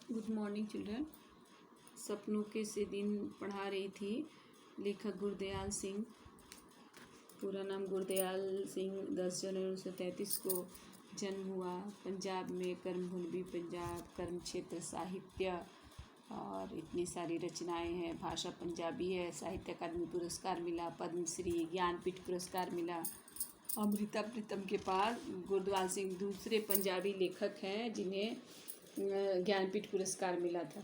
Good morning children. सपनों के से दिन पढ़ा रही थी। लेखक गुरदयाल सिंह। पूरा नाम गुरदयाल सिंह। 10 जनवरी 1933 को जन्म हुआ। पंजाब में कर्मभूमि पंजाब, कर्म क्षेत्र साहित्य और इतनी सारी रचनाएं हैं। भाषा पंजाबी है। साहित्य अकादमी पुरस्कार मिला, पद्मश्री, ज्ञानपीठ पुरस्कार मिला। अमृता प्रीतम के पास गुरदयाल सिंह दूसरे पंजाबी लेखक हैं जिन्हें ज्ञानपीठ पुरस्कार मिला था।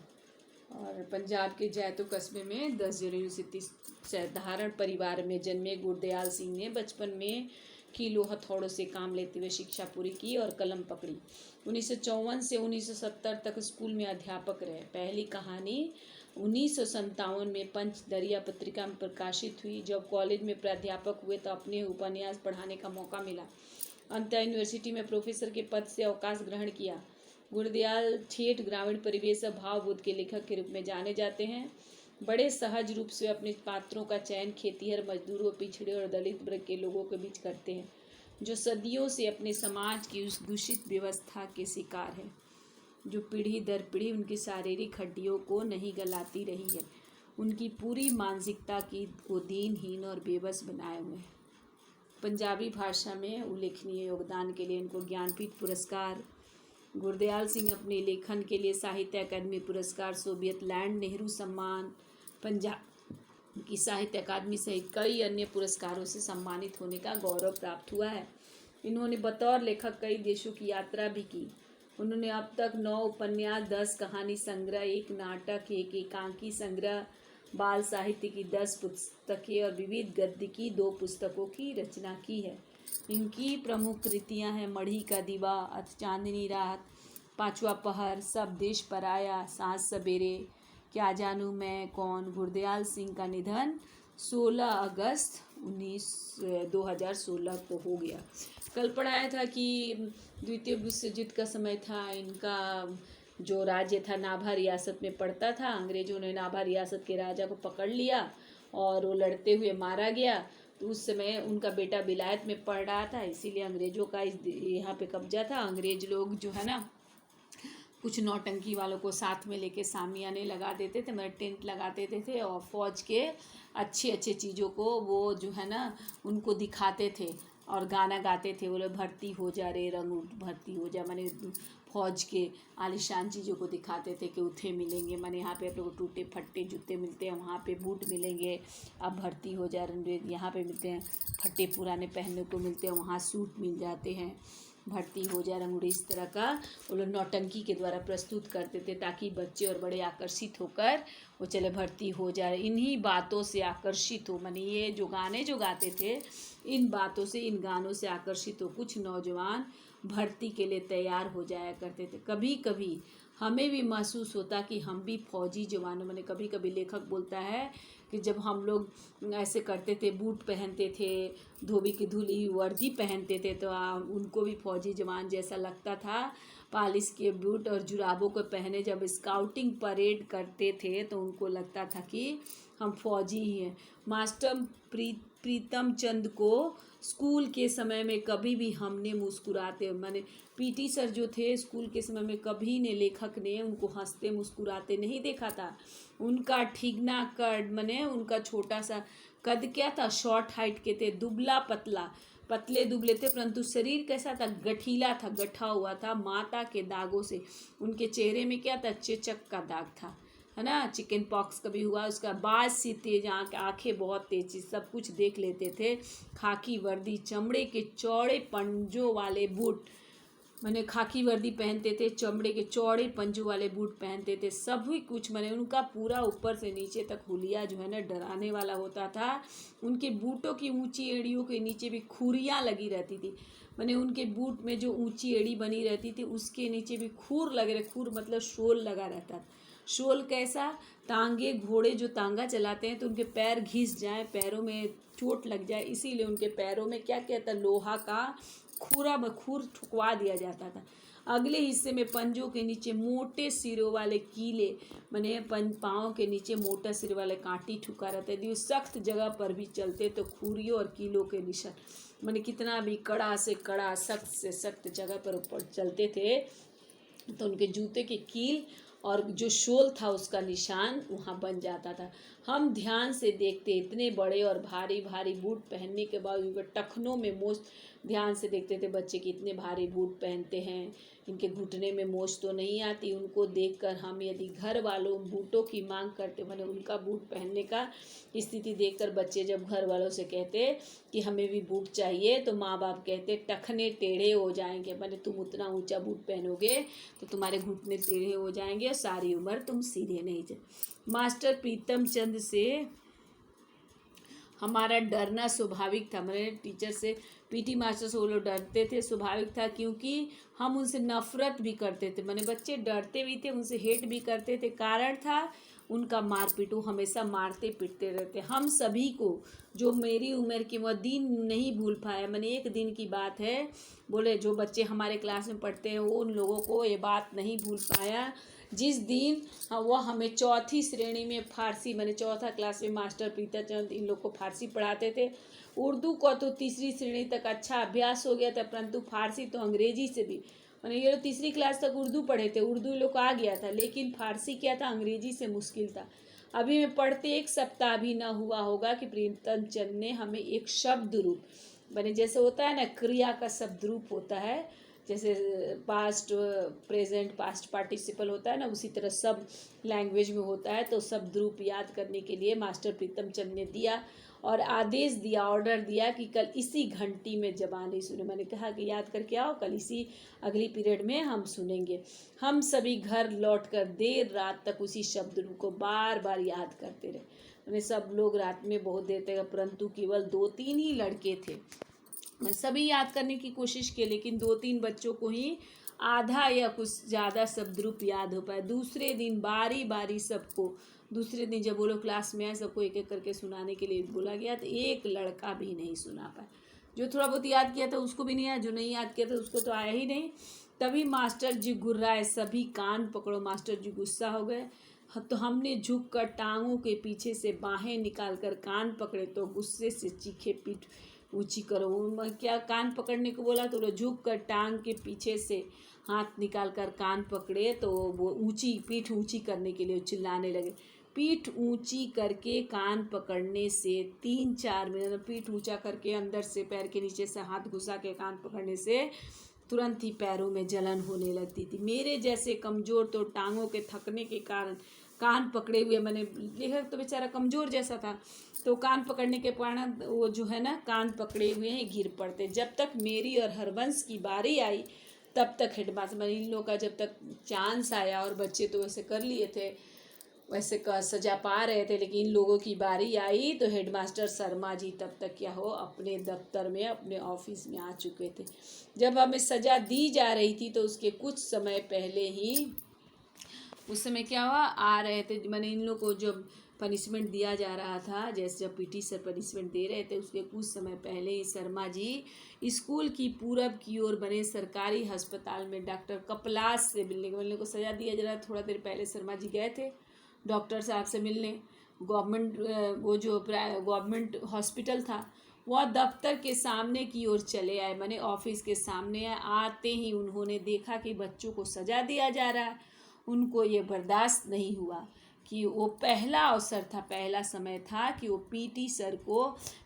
और पंजाब के जैतो कस्बे में 10 जनवरी से 30 साधारण परिवार में जन्मे गुरदयाल सिंह ने बचपन में कीलो हथौड़ों से काम लेते हुए शिक्षा पूरी की और कलम पकड़ी। 1954 से 1970 तक स्कूल में अध्यापक रहे। पहली कहानी 1957 में पंचदरिया पत्रिका में प्रकाशित हुई। जब कॉलेज में प्राध्यापक हुए तो अपने उपन्यास पढ़ाने का मौका मिला। अंततः यूनिवर्सिटी में प्रोफेसर के पद से अवकाश ग्रहण किया। गुरदयाल ठेठ ग्रामीण परिवेश और भावबोध के लेखक के रूप में जाने जाते हैं। बड़े सहज रूप से अपने पात्रों का चयन खेतीहर, मजदूरों, पिछड़े और दलित वर्ग के लोगों के बीच करते हैं, जो सदियों से अपने समाज की उस दूषित व्यवस्था के शिकार है जो पीढ़ी दर पीढ़ी उनकी शारीरिक हड्डियों को नहीं गलाती रही है। उनकी पूरी मानसिकता को दीनहीन और बेबस बनाए हुए हैं। पंजाबी भाषा में उल्लेखनीय योगदान के लिए इनको ज्ञानपीठ पुरस्कार, गुरदयाल सिंह अपने लेखन के लिए साहित्य अकादमी पुरस्कार, सोवियत लैंड नेहरू सम्मान, पंजाब की साहित्य अकादमी सहित कई अन्य पुरस्कारों से सम्मानित होने का गौरव प्राप्त हुआ है। इन्होंने बतौर लेखक कई देशों की यात्रा भी की। उन्होंने अब तक 9 उपन्यास, 10 कहानी संग्रह, 1 नाटक, 1 एकांकी संग्रह, बाल साहित्य की 10 पुस्तकें और विविध गद्य की 2 पुस्तकों की रचना की है। इनकी प्रमुख कृतियां हैं मढ़ी का दीवा, अथ चांदनी रात, पांचवा पहर, सब देश पराया, सांझ सवेरे, क्या जानूं मैं कौन। गुरदयाल सिंह का निधन 16 अगस्त 2016 को हो गया। कल पढ़ाया था कि द्वितीय विश्व युद्ध का समय था। इनका जो राज्य था नाभा रियासत में पड़ता था। अंग्रेजों ने नाभा रियासत के राजा को पकड़ लिया और वो लड़ते हुए मारा गया। तो उस समय उनका बेटा विलायत में पढ़ रहा था, इसीलिए अंग्रेजों का इस यहाँ पे कब्जा था। अंग्रेज लोग जो है ना कुछ नौटंकी वालों को साथ में लेके सामियाने लगा देते थे, मतलब टेंट लगा देते थे और फौज के अच्छी अच्छी चीज़ों को वो जो है ना उनको दिखाते थे और गाना गाते थे। वो लोग भर्ती हो जा रे रंग भर्ती हो जा, माने फौज के आलिशान चीज़ों को दिखाते थे कि उठे मिलेंगे, माने यहाँ पे आप लोग टूटे फट्टे जूते मिलते हैं, वहाँ पे बूट मिलेंगे, अब भर्ती हो जा रहे यहाँ पे मिलते हैं, फट्टे पुराने पहनने को मिलते हैं, वहाँ सूट मिल जाते हैं, भर्ती हो जा रंगूरी। इस तरह का वो लोग नौटंकी के द्वारा प्रस्तुत करते थे ताकि बच्चे और बड़े आकर्षित होकर वो चले भर्ती हो जा रहे। इन्हीं बातों से आकर्षित हो, माने ये जो गाने जो गाते थे इन बातों से, इन गानों से आकर्षित हो कुछ नौजवान भर्ती के लिए तैयार हो जाया करते थे। कभी कभी हमें भी महसूस होता कि हम भी फौजी जवानों, मैंने कभी कभी लेखक बोलता है कि जब हम लोग ऐसे करते थे, बूट पहनते थे, धोबी की धुली वर्दी पहनते थे, तो उनको भी फौजी जवान जैसा लगता था। पालिश के बूट और जुराबों को पहने जब स्काउटिंग परेड करते थे तो उनको लगता था कि हम फौजी ही हैं। मास्टर प्रीतम चंद को स्कूल के समय में कभी भी हमने मुस्कुराते, माने पीटी सर जो थे स्कूल के समय में कभी ने लेखक ने उनको हंसते मुस्कुराते नहीं देखा था। उनका ठिगना कद, माने उनका छोटा सा कद क्या था, शॉर्ट हाइट के थे, दुबला पतला, पतले दुबले थे, परंतु शरीर कैसा था, गठीला था, गठा हुआ था माता के दागों से। उनके चेहरे में क्या था, चेचक का दाग था, है ना, चिकन पॉक्स कभी हुआ, उसका बाज सी तेज आँखें बहुत तेज, सब कुछ देख लेते थे। खाकी वर्दी, चमड़े के चौड़े पंजों वाले बूट, मैंने खाकी वर्दी पहनते थे, चमड़े के चौड़े पंजों वाले बूट पहनते थे, सभी कुछ मैंने उनका पूरा ऊपर से नीचे तक हुलिया जो है ना डराने वाला होता था। उनके बूटों की ऊंची एड़ियों के नीचे भी खुरियाँ लगी रहती थी, मैंने उनके बूट में जो ऊंची एड़ी बनी रहती थी उसके नीचे भी खूर लगे रहे, खूर मतलब शोल लगा रहता था। शोल कैसा, तांगे, घोड़े जो तांगा चलाते हैं तो उनके पैर घिस जाए, पैरों में चोट लग जाए, इसीलिए उनके पैरों में क्या कहता है, लोहा का खूर ठुकवा दिया जाता था। अगले हिस्से में पंजों के नीचे मोटे सिरों वाले कीले, माने पाँव के नीचे मोटा सिर वाले कांटी ठुका रहता है। यदि सख्त जगह पर भी चलते तो खूरियों और कीलों के निशान, माने कितना भी कड़ा से कड़ा, सख्त से सख्त जगह पर ऊपर चलते थे तो उनके जूते के कील और जो शोल था उसका निशान वहाँ बन जाता था। हम ध्यान से देखते, इतने बड़े और भारी भारी बूट पहनने के बावजूद टखनों में मोच, ध्यान से देखते थे बच्चे कि इतने भारी बूट पहनते हैं, इनके घुटने में मोच तो नहीं आती। उनको देखकर हम यदि घर वालों बूटों की मांग करते, मैंने उनका बूट पहनने का स्थिति देखकर बच्चे जब घर वालों से कहते कि हमें भी बूट चाहिए, तो माँ बाप कहते टखने टेढ़े हो जाएंगे, मैंने तुम उतना ऊंचा बूट पहनोगे तो तुम्हारे घुटने टेढ़े हो जाएंगे और सारी उम्र तुम सीधे नहीं जा। मास्टर प्रीतम चंद से हमारा डरना स्वाभाविक था। मैंने टीचर से, पीटी मास्टर से वो लोग डरते थे, स्वाभाविक था, क्योंकि हम उनसे नफरत भी करते थे। मैंने बच्चे डरते भी थे, उनसे हेट भी करते थे। कारण था उनका मारपीट, वो हमेशा मारते पीटते रहते। हम सभी को, जो मेरी उम्र के, वह दिन नहीं भूल पाया। मैंने एक दिन की बात है, बोले जो बच्चे हमारे क्लास में पढ़ते हैं वो, उन लोगों को ये बात नहीं भूल पाया जिस दिन वह हमें चौथी श्रेणी में फारसी, मैंने चौथा क्लास में मास्टर प्रीतम इन लोग को फारसी पढ़ाते थे। उर्दू को तो तीसरी श्रेणी तक अच्छा अभ्यास हो गया था, परंतु फारसी तो अंग्रेजी से भी, मैंने ये लोग तीसरी क्लास तक उर्दू पढ़े थे, उर्दू लोग को आ गया था, लेकिन फारसी क्या था, अंग्रेजी से मुश्किल था। अभी मैं पढ़ते एक सप्ताह भी ना हुआ होगा कि प्रीतम चंद ने हमें एक शब्द रूप, मैंने जैसे होता है ना क्रिया का शब्द रूप होता है, जैसे पास्ट प्रेजेंट पास्ट पार्टिसिपल होता है ना, उसी तरह सब लैंग्वेज में होता है। तो शब्द रूप याद करने के लिए मास्टर प्रीतम चंद ने दिया और आदेश दिया, ऑर्डर दिया कि कल इसी घंटी में जबानी सुने। मैंने कहा कि याद करके आओ, कल इसी अगली पीरियड में हम सुनेंगे। हम सभी घर लौटकर देर रात तक उसी शब्द रूप को बार बार याद करते रहे। मैंने सब लोग रात में बहुत देर तक, परंतु केवल 2-3 ही लड़के थे। मैं सभी याद करने की कोशिश की, लेकिन 2-3 बच्चों को ही आधा या कुछ ज़्यादा शब्द रूप याद हो पाए। दूसरे दिन बारी बारी सबको, दूसरे दिन जब वो लोग क्लास में आए, सबको एक एक करके सुनाने के लिए बोला गया, तो एक लड़का भी नहीं सुना पाया। जो थोड़ा बहुत याद किया था उसको भी नहीं आया, जो नहीं याद किया था उसको तो आया ही नहीं। तभी मास्टर जी गुर्राए, सभी कान पकड़ो। मास्टर जी गुस्सा हो गए, तो हमने झुक कर टांगों के पीछे से बाहें निकाल कर कान पकड़े, तो गुस्से से चीखे, पीठ ऊंची करो। क्या कान पकड़ने को बोला, तो वो झुक कर टांग के पीछे से हाथ निकाल कर कान पकड़े, तो वो ऊंची, पीठ ऊंची करने के लिए चिल्लाने लगे। पीठ ऊंची करके कान पकड़ने से 3-4 मिनट, पीठ ऊंचा करके अंदर से पैर के नीचे से हाथ घुसा के कान पकड़ने से तुरंत ही पैरों में जलन होने लगती थी। मेरे जैसे कमज़ोर तो टांगों के थकने के कारण कान पकड़े हुए, मैंने देखा तो बेचारा कमज़ोर जैसा था, तो कान पकड़ने के कारण वो जो है ना, कान पकड़े हुए हैं, गिर पड़ते। जब तक मेरी और हरवंश की बारी आई तब तक हेडमास्टर, मैंने इन लोगों का जब तक चांस आया, और बच्चे तो वैसे कर लिए थे, वैसे का सजा पा रहे थे, लेकिन इन लोगों की बारी आई तो हेडमास्टर शर्मा जी तब तक क्या हो, अपने दफ्तर में, अपने ऑफिस में आ चुके थे। जब हमें सजा दी जा रही थी तो उसके कुछ समय पहले ही, उस समय क्या हुआ, आ रहे थे, मैंने इन लोगों को जब पनिशमेंट दिया जा रहा था, जैसे जब पीटी सर पनिशमेंट दे रहे थे, उसके कुछ समय पहले ही शर्मा जी स्कूल की पूरब की ओर बने सरकारी अस्पताल में डॉक्टर कपलास से मिलने को सजा दिया जा रहा। थोड़ा देर पहले शर्मा जी गए थे डॉक्टर साहब से मिलने, गवर्नमेंट, वो जो गवर्नमेंट हॉस्पिटल था, वह दफ्तर के सामने की ओर चले आए। मैंने ऑफिस के सामने आते ही उन्होंने देखा कि बच्चों को सजा दिया जा रहा है। उनको ये बर्दाश्त नहीं हुआ कि वो पहला अवसर था, पहला समय था कि वो पीटी सर को,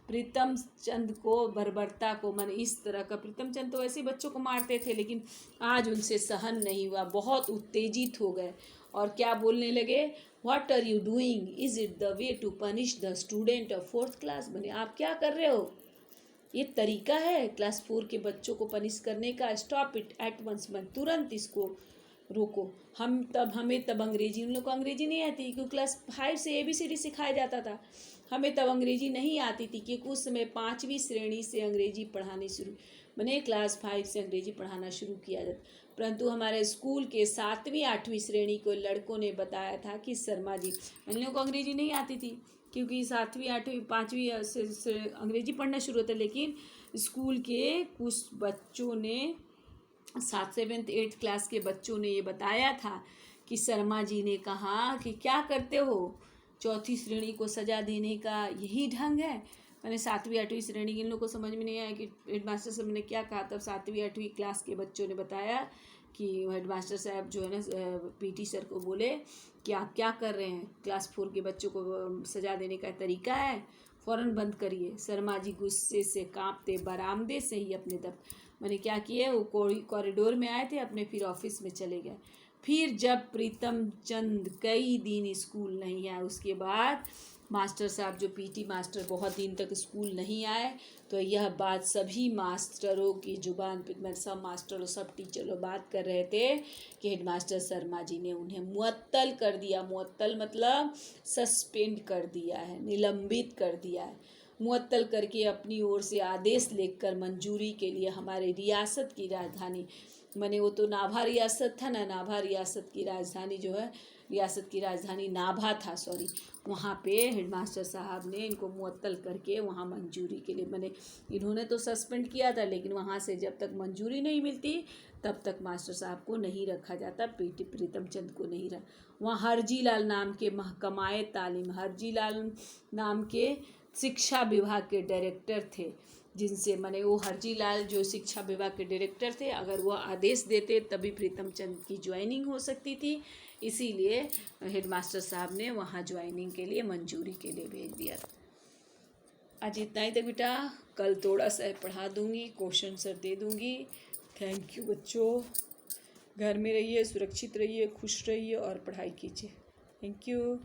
प्रीतम चंद को, बर्बरता को, मैंने इस तरह का, प्रीतम चंद तो ऐसे बच्चों को मारते थे, लेकिन आज उनसे सहन नहीं हुआ, बहुत उत्तेजित हो गए और क्या बोलने लगे, what are you doing, is it the way to punish the student of 4th class. मैंने, आप क्या कर रहे हो, ये तरीका है क्लास 4 के बच्चों को पनिश करने का, स्टॉप इट एट वंस, मैं तुरंत इसको रोको। हमें तब अंग्रेजी, उन लोग को अंग्रेजी नहीं आती, क्योंकि क्लास 5 से ABCD सिखाया जाता था। हमें तब अंग्रेजी नहीं आती थी, क्योंकि उस समय 5वीं श्रेणी से अंग्रेजी पढ़ानी शुरू, मैंने क्लास 5 से अंग्रेजी पढ़ाना शुरू किया था। परंतु हमारे स्कूल के 7वीं 8वीं श्रेणी को लड़कों ने बताया था कि शर्मा जी, इन लोगों को अंग्रेजी नहीं आती थी, क्योंकि 7वीं 8वीं 5वीं से अंग्रेजी पढ़ना शुरू होता, लेकिन स्कूल के कुछ बच्चों ने, 7th 7th 8th क्लास के बच्चों ने ये बताया था कि शर्मा जी ने कहा कि क्या करते हो, चौथी श्रेणी को सजा देने का यही ढंग है। मैंने 7वीं 8वीं श्रेणी के इन लोगों को समझ में नहीं आया कि हेडमास्टर साहब ने क्या कहा। तब 7वीं 8वीं क्लास के बच्चों ने बताया कि हेडमास्टर साहब जो है ना पीटी सर को बोले कि आप क्या कर रहे हैं, क्लास 4 के बच्चों को सजा देने का तरीका है, फ़ौरन बंद करिए। शर्मा जी गुस्से से कांपते बरामदे से ही अपने मैंने क्या किए, वो कॉरिडोर में आए थे अपने, फिर ऑफिस में चले गए। फिर जब प्रीतम चंद कई दिन स्कूल नहीं आए, उसके बाद मास्टर साहब जो पीटी मास्टर बहुत दिन तक स्कूल नहीं आए, तो यह बात सभी मास्टरों की जुबान पे, सब मास्टरों सब टीचरों बात कर रहे थे कि हेडमास्टर शर्मा जी ने उन्हें मुअत्तल कर दिया। मुअत्तल मतलब सस्पेंड कर दिया है, निलंबित कर दिया है। मुअत्तल करके अपनी ओर से आदेश लेकर मंजूरी के लिए हमारे रियासत की राजधानी, मैंने वो तो नाभा रियासत था ना, नाभा रियासत की राजधानी जो है, रियासत की राजधानी नाभा था, सॉरी, वहाँ पे हेडमास्टर साहब ने इनको मुअत्तल करके वहाँ मंजूरी के लिए, मैंने इन्होंने तो सस्पेंड किया था, लेकिन वहाँ से जब तक मंजूरी नहीं मिलती तब तक मास्टर साहब को नहीं रखा जाता, पीटी प्रीतम चंद को नहीं रखा। वहाँ हरजी लाल नाम के महकमाए तालीम, हरजी लाल नाम के शिक्षा विभाग के डायरेक्टर थे, जिनसे मैंने वो हरजी लाल जो शिक्षा विभाग के डायरेक्टर थे, अगर वो आदेश देते तभी प्रीतम चंद की ज्वाइनिंग हो सकती थी, इसीलिए हेडमास्टर साहब ने वहाँ ज्वाइनिंग के लिए मंजूरी के लिए भेज दिया था। आज इतना ही तक बेटा, कल थोड़ा सा पढ़ा दूँगी, क्वेश्चन सर दे दूँगी। थैंक यू बच्चों, घर में रहिए, सुरक्षित रहिए, खुश रहिए और पढ़ाई कीजिए। Thank you.